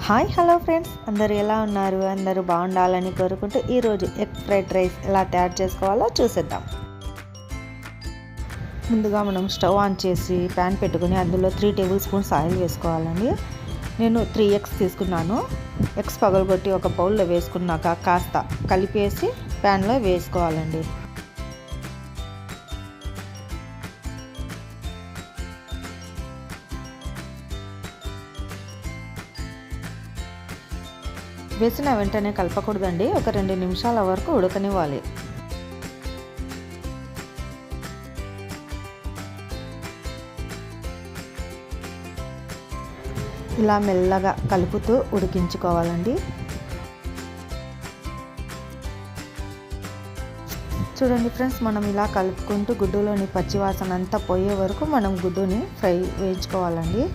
Hi hello friends, అందరూ ఎలా ఉన్నారు? అందరూ బాగుండాలని కోరుకుంటూ ఈరోజు ఎగ్ ఫ్రైడ్ రైస్ ఎలా తయారు చేసుకోవాలో చూసేద్దాం. ముందుగా మనం స్టవ్ ఆన్ చేసి ప్యాన్ పెట్టుకుని అందులో 3 టేబుల్ స్పూన్స్ ఆయిల్ వేసుకోవాలండి. నేను 3 ఎగ్స్ తీసుకున్నాను. ఎగ్స్ పగలగొట్టి ఒక బౌల్లో వేసుకున్నాక కాస్త కలిపేసి ప్యాన్లో వేసుకోవాలండి. వేసిన వెంటనే కలపకూడదండి, ఒక 2 నిమిషాల వరకు ఉడకనివ్వాలి. ఇలా మెల్లగా కలుపుతూ ఉడికించుకోవాలండి. చూడండి ఫ్రెండ్స్, మనం ఇలా కలుపుకుంటూ గుడ్డులోని పచ్చివాసన అంతా పోయే వరకు మనం గుడ్డుని వేయించుకోవాలండి.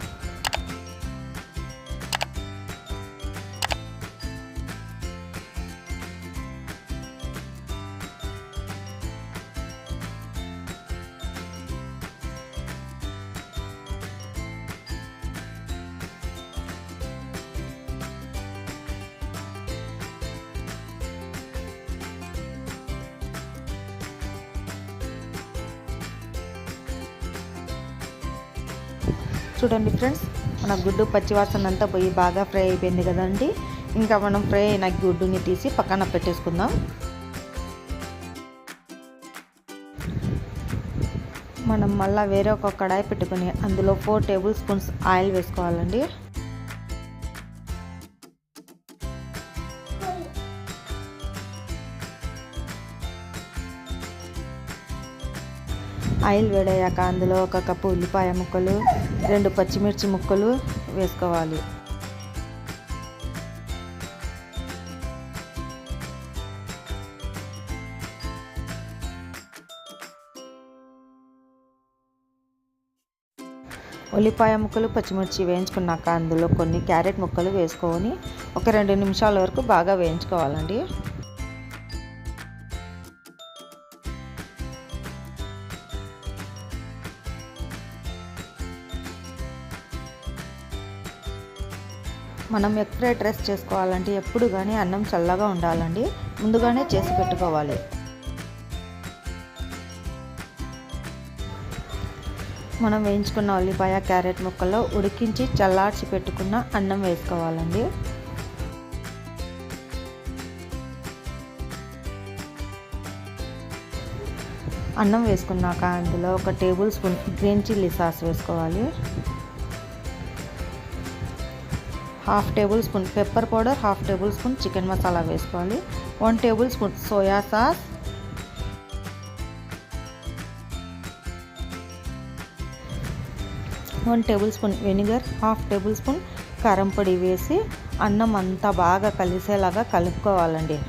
చూడండి ఫ్రెండ్స్, మన గుడ్డు పచ్చివాసన అంతా పోయి బాగా ఫ్రై అయిపోయింది కదండి. ఇంకా మనం ఫ్రై అయిన గుడ్డుని తీసి పక్కన పెట్టేసుకుందాం. మనం మళ్ళీ వేరే ఒక కడాయి పెట్టుకుని అందులో 4 టేబుల్ స్పూన్స్ ఆయిల్ వేసుకోవాలండి. ఆయిల్ వేడయ్యాక అందులో 1 కప్పు ఉల్లిపాయ ముక్కలు, 2 పచ్చిమిర్చి ముక్కలు వేసుకోవాలి. ఉల్లిపాయ ముక్కలు పచ్చిమిర్చి వేయించుకున్నాక అందులో కొన్ని క్యారెట్ ముక్కలు వేసుకొని ఒక 2 నిమిషాల వరకు బాగా వేయించుకోవాలండి. మనం ఎగ్ ఫ్రైడ్ రైస్ చేసుకోవాలంటే ఎప్పుడు కానీ అన్నం చల్లగా ఉండాలండి, ముందుగానే చేసి పెట్టుకోవాలి. మనం వేయించుకున్న ఉల్లిపాయ క్యారెట్ ముక్కల్లో ఉడికించి చల్లార్చి పెట్టుకున్న అన్నం వేసుకోవాలండి. అన్నం వేసుకున్నాక అందులో 1 table spoon green chilli sauce వేసుకోవాలి. 1/2 table spoon pepper powder, 1/2 table spoon chicken masala వేసుకోవాలి. 1 table spoon soya sauce, 1 table spoon vinegar, 1/2 table spoon కారం పొడి వేసి అన్నం అంతా బాగా కలిసేలాగా కలుపుకోవాలండి.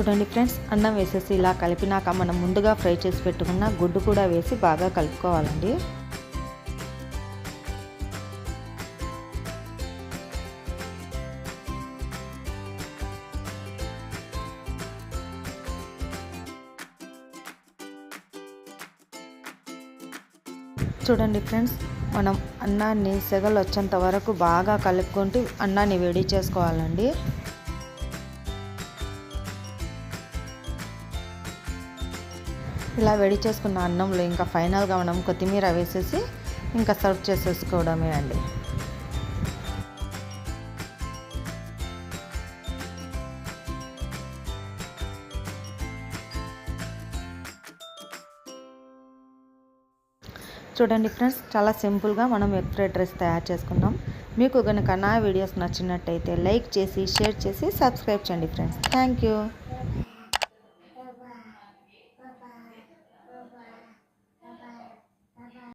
చూడండి ఫ్రెండ్స్, అన్నం వేసేసి ఇలా కలిపినాక మనం ముందుగా ఫ్రై చేసి పెట్టుకున్న గుడ్డు కూడా వేసి బాగా కలుపుకోవాలండి. చూడండి ఫ్రెండ్స్, మనం అన్నాన్ని సెగలు వచ్చేంత వరకు బాగా కలుపుకుంటూ అన్నాన్ని వేడి చేసుకోవాలండి. ఇలా వేడి చేసుకున్న అన్నంలో ఇంకా ఫైనల్గా మనం కొత్తిమీర వేసేసి ఇంకా సర్వ్ చేసేసుకోవడమే అండి. చూడండి ఫ్రెండ్స్, చాలా సింపుల్గా మనం ఎగ్ ఫ్రైడ్ రైస్ తయారు చేసుకున్నాం. మీకు కనుక నా వీడియోస్ నచ్చినట్టయితే లైక్ చేసి, షేర్ చేసి, సబ్స్క్రైబ్ చేయండి ఫ్రెండ్స్. Thank you.